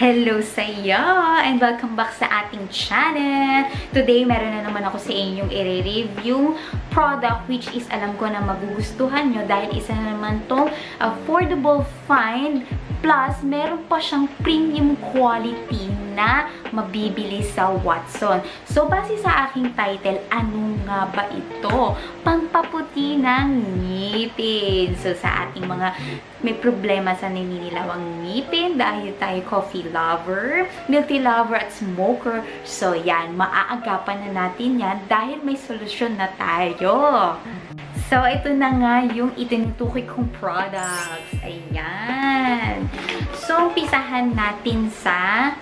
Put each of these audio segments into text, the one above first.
Hello sa iyo! And welcome back sa ating channel! Today, meron na naman ako sa inyong i-review product which is alam ko na magugustuhan nyo dahil isa na naman tong affordable find plus meron pa siyang premium quality na mabibili sa Watson. So, base sa aking title, ano nga ba ito? Pampaputi ng ngipin. So, sa ating mga may problema sa naninilawang ngipin dahil tayo coffee lover, milk tea lover at smoker. So, yan. Maaagapan na natin yan dahil may solusyon na tayo. So, ito na nga yung itinutukoy kong products. Ayan. So, umpisahan natin sa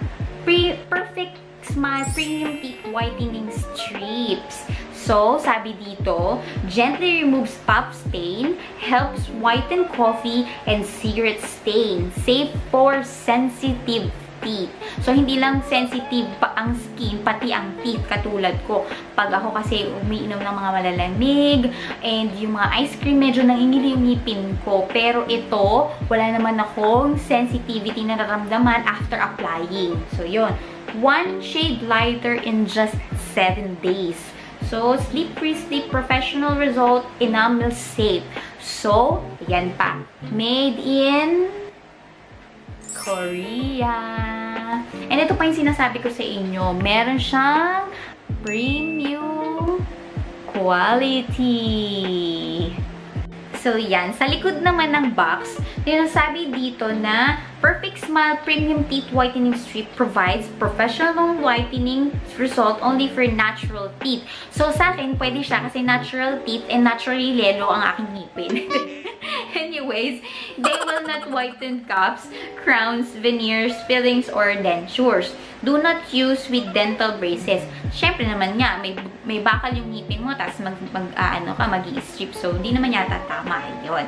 Perfect Smile Premium Teeth Whitening Strips. So, sabi dito, gently removes puff stain, helps whiten coffee and cigarette stain, safe for sensitive teeth. So, hindi lang sensitive pa ang skin, pati ang teeth, katulad ko. Pag ako kasi umiinom ng mga malalamig, and yung mga ice cream, medyo nangingili yung ngipin ko. Pero ito, wala naman akong sensitivity na nararamdaman after applying. So, yun. One shade lighter in just 7 days. So, sleep-free, sleep professional result, enamel safe. So, yan pa. Made in Korea. And ito pa yung sinasabi ko sa inyo. Meron siyang premium quality. So, yan. Sa likod naman ng box, sinasabi dito na Perfect Smile Premium Teeth Whitening Strip provides professional whitening result only for natural teeth. So, sa akin, pwede siya kasi natural teeth and naturally yellow ang aking ngipin. Anyways, they will not whiten caps, crowns, veneers, fillings, or dentures. Do not use with dental braces. Siyempre naman nga, may bakal yung ngipin mo, tapos mag-i-strip. So, hindi naman yata tama. Yun.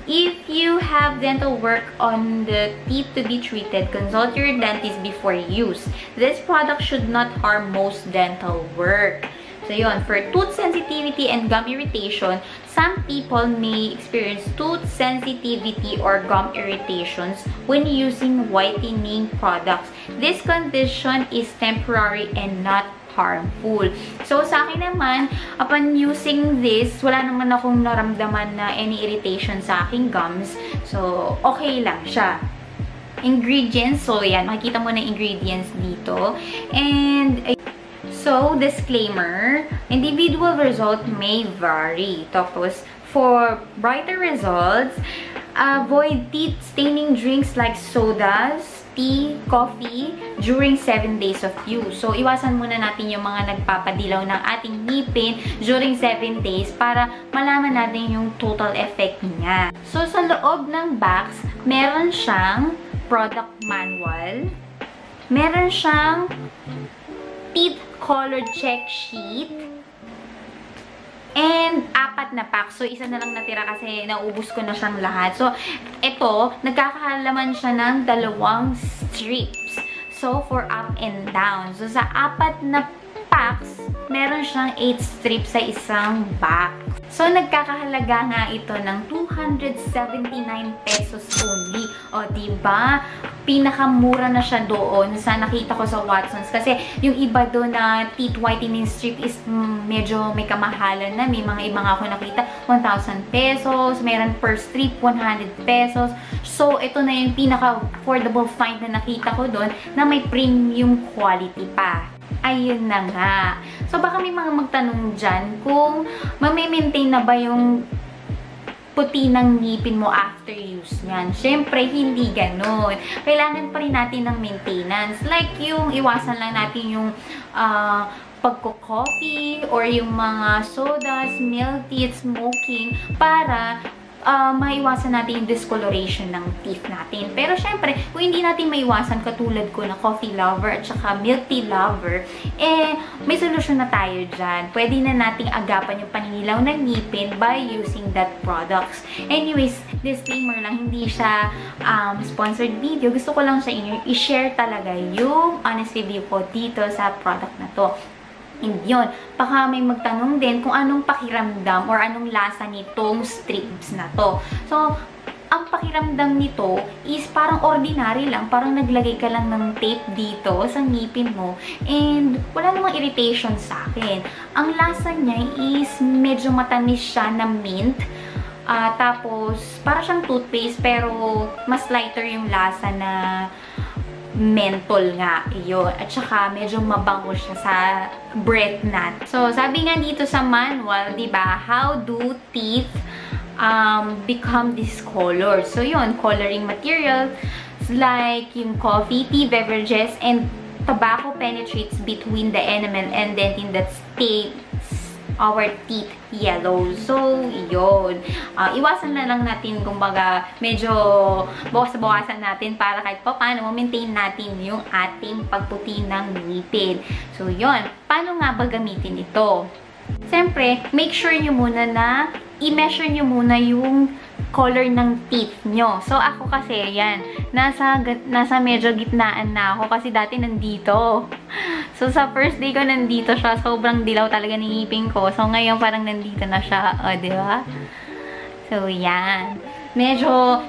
If you have dental work on the teeth to be treated, consult your dentist before use. This product should not harm most dental work. So, yun. For tooth sensitivity and gum irritation, some people may experience tooth sensitivity or gum irritations when using whitening products. This condition is temporary and not harmful. So, sa akin naman, upon using this, wala naman akong naramdaman na any irritation sa aking gums. So, okay lang siya. Ingredients. So, yan. Makikita mo na ingredients dito. And, so, disclaimer, individual result may vary. Tapos, for brighter results, avoid teeth staining drinks like sodas, tea, coffee during 7 days of use. So, iwasan muna natin yung mga nagpapadilaw ng ating ngipin during 7 days para malaman natin yung total effect niya. So, sa loob ng box, meron siyang product manual, meron siyang teeth color check sheet, and 4 na pack. So, isa na lang natira kasi naubos ko na siyang lahat. So, ito, nagkakahalaman siya ng 2 strips. So, for up and down. So, sa 4 na packs, meron siyang 8 strips sa isang box. So, nagkakahalaga nga ito ng 279 pesos only. O, diba? Pinakamura na siya doon sa nakita ko sa Watsons. Kasi, yung iba doon na teeth whitening strip is medyo may kamahalan na. May mga ibang ako nakita, 1,000 pesos. Meron per strip, 100 pesos. So, ito na yung pinaka-affordable find na nakita ko doon na may premium quality pa. Ayun na nga. So, baka may mga magtanong dyan kung mamimaintain na ba yung puti ng ngipin mo after use niyan. Siyempre, hindi ganun. Kailangan pa rin natin ng maintenance. Like yung iwasan lang natin yung pagko-coffee or yung mga sodas, milk tea, smoking para maiwasan natin yung discoloration ng teeth natin. Pero syempre, kung hindi natin maiwasan katulad ko na coffee lover at saka milk tea lover, may solusyon na tayo dyan. Pwede na nating agapan yung paninilaw ng ngipin by using that products. Anyways, disclaimer lang, hindi siya sponsored video. Gusto ko lang sa inyo i-share talaga yung honest review ko dito sa product na to. And yun, baka may magtanong din kung anong pakiramdam or anong lasa nitong strips na to. So, ang pakiramdam nito is parang ordinary lang. Parang naglagay ka lang ng tape dito sa ngipin mo. And wala namang irritation sa akin. Ang lasa niya is medyo matamis siya na mint. Tapos, para siyang toothpaste pero mas lighter yung lasa na menthol nga. Yun. At saka, medyo mabango siya sa breath nut. So, sabi nga dito sa manual, diba, how do teeth become this color? So, yun, coloring materials like yung coffee, tea, beverages, and tobacco penetrates between the enamel and dentin that stains our teeth yellow. So, yun. Iwasan na lang natin, kumbaga, medyo bawas-bawasan natin para kahit pa paano ma-maintain natin yung ating pagputi ng ngipin. So, yun. Paano nga ba gamitin ito? Siyempre, make sure nyo muna na i-measure nyo muna yung color ng teeth nyo. So, ako kasi, yan, nasa medyo gitnaan na ako kasi dati nandito. So, sa first day ko nandito siya, sobrang dilaw talaga ng ngipin ko. So, ngayon parang nandito na siya. O, diba? So, yan. Medyo,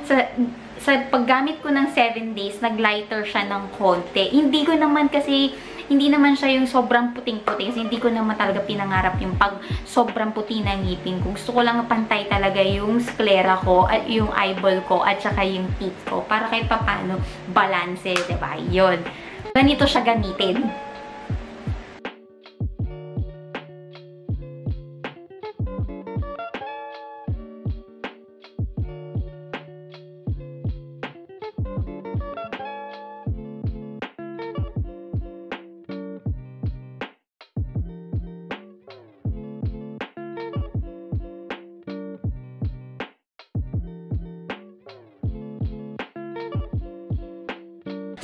sa paggamit ko ng 7 days, nag-lighter siya ng konti. Hindi ko naman kasi, hindi naman siya yung sobrang puting-puting. Kasi hindi ko naman talaga pinangarap yung pag sobrang puti na ngipin ko. Gusto ko lang pantay talaga yung sclera ko, at yung eyeball ko, at saka yung teeth ko. Para kahit papano, balance, diba? Yun. Ganito siya gamitin.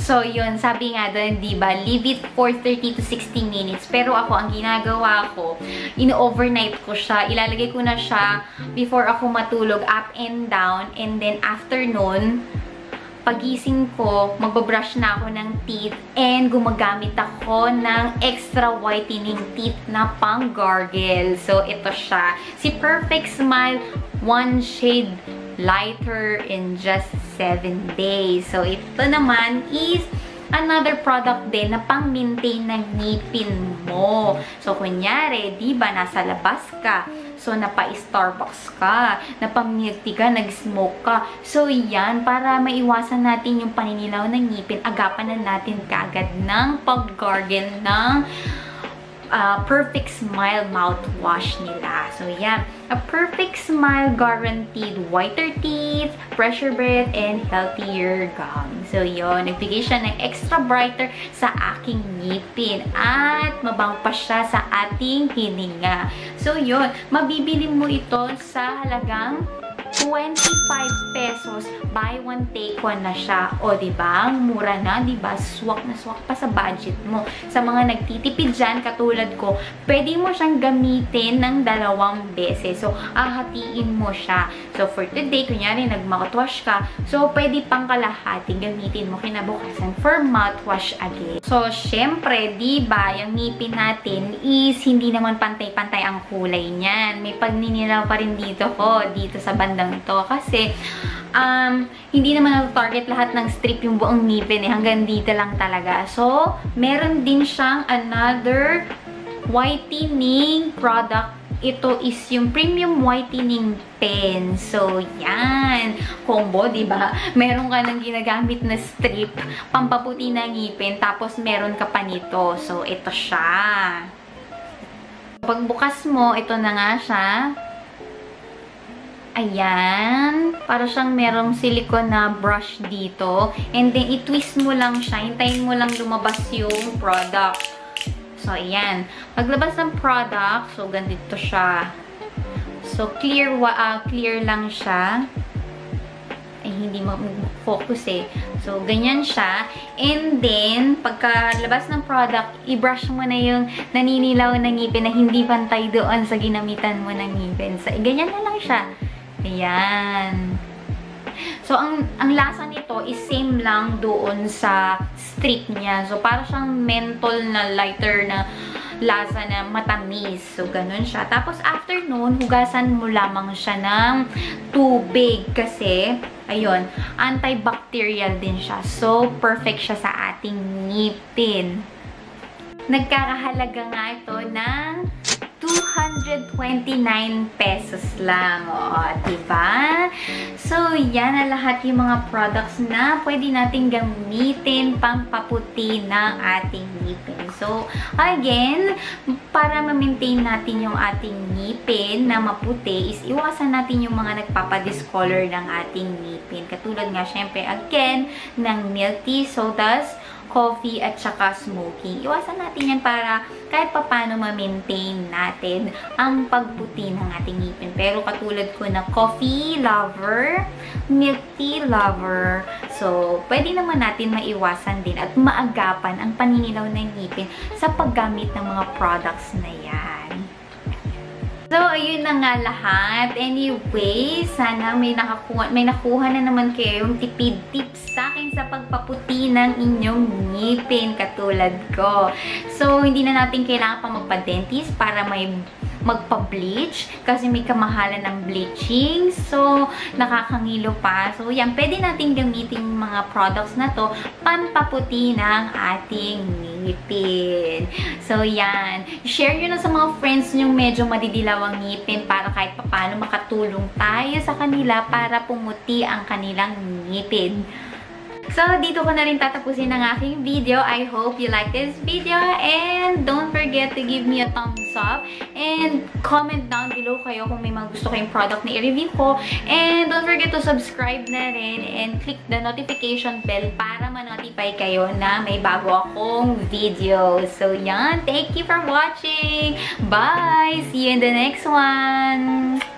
So, yun, sabi nga doon, diba, leave it for 30 to 60 minutes. Pero ako, ang ginagawa ko, in-overnight ko siya. Ilalagay ko na siya before ako matulog, up and down. And then, after nun, pagising ko, magbabrush na ako ng teeth. And gumagamit ako ng extra whitening teeth na pang gargle. So, ito siya. Si Perfect Smile, one shade lighter in just 7 days. So, ito naman is another product din na pang-maintain ng ngipin mo. So, kunyari, di ba, nasa labas ka. So, napa-Starbucks ka, napamilti ka, nag-smoke ka. So, yan, para maiwasan natin yung paninilaw ng ngipin, agapan na natin kaagad ng pag-gargle ng Perfect Smile mouthwash nila. So, yan. A Perfect Smile guaranteed whiter teeth, fresher breath, and healthier gums. So, yun. Nagbigay siya ng extra brighter sa aking ngipin. At mabango pa siya sa ating hininga. So, yun. Mabibili mo ito sa halagang 25 pesos, buy one take one na siya. O, diba? Mura na, diba? Swak na swak pa sa budget mo. Sa mga nagtitipid dyan, katulad ko, pwede mo siyang gamitin ng 2 beses. So, ahatiin mo siya. So, for today, kunyari, nag-mouthwash ka, so, pwede pang kalahati gamitin mo kinabukasan for mouthwash again. So, syempre, diba, yung ngipin natin is hindi naman pantay-pantay ang kulay niyan. May pagninilaw pa rin dito dito sa bandang ito. Kasi, hindi naman target lahat ng strip yung buong ngipin hanggang dito lang talaga. So, meron din siyang another whitening product. Ito is yung premium whitening pen. So, yan. Combo, diba? Meron ka ng ginagamit na strip, pampaputi na ngipin, tapos meron ka pa nito. So, ito siya. Pagbukas mo, ito na nga siya. Ayan. Para siyang merong silicone na brush dito. And then, i-twist mo lang siya. Hintayin mo lang lumabas yung product. So, ayan. Paglabas ng product, so, ganito siya. So, clear lang siya. Ay, hindi mag-focus eh. So, ganyan siya. And then, pagkalabas ng product, i-brush mo na yung naninilaw na ngipin na hindi pantay doon sa ginamitan mo ng ngipin. So, ganyan na lang siya. Ayan. So, ang lasa nito is same lang doon sa strip niya. So, para siyang menthol na lighter na lasa na matamis. So, ganun siya. Tapos, after nun, hugasan mo lamang siya ng tubig kasi Ayun, antibacterial din siya. So, perfect siya sa ating ngipin. Nagkakahalaga nga ito ng 229 pesos lang. O, diba? So, yan na lahat yung mga products na pwede natin gamitin pang paputi ng ating ngipin. So, again, para ma-maintain natin yung ating ngipin na maputi, is iwasan natin yung mga nagpapadiscolor ng ating ngipin. Katulad nga, syempre, again, ng milk tea, sodas, coffee, at saka smoking. Iwasan natin yan para kahit papano ma-maintain natin ang pagputi ng ating ngipin. Pero katulad ko na coffee lover, milk tea lover, so pwede naman natin maiwasan din at maagapan ang paninilaw ng ngipin sa paggamit ng mga products na yan. So, ayun na nga lahat. Anyway, sana may nakuha na naman kayong tipid tips sa akin sa pagpaputi ng inyong ngipin katulad ko. So, hindi na natin kailangan pa magpa-dentist para magpa-bleach kasi may kamahalan ng bleaching. So, nakakangilo pa. So, yan. Pwede natin gamitin yung mga products na to pampaputi ng ating ngipin. So, yan. Share nyo na sa mga friends nyo medyo madidilaw ang ngipin para kahit paano makatulong tayo sa kanila para pumuti ang kanilang ngipin. So, dito ko na rin tatapusin ang aking video. I hope you like this video and don't forget to give me a thumbs up and comment down below kayo kung may mga gusto kayong product na i-review ko. And don't forget to subscribe na rin and click the notification bell para ma-notify kayo na may bago akong video. So, yan. Thank you for watching. Bye! See you in the next one!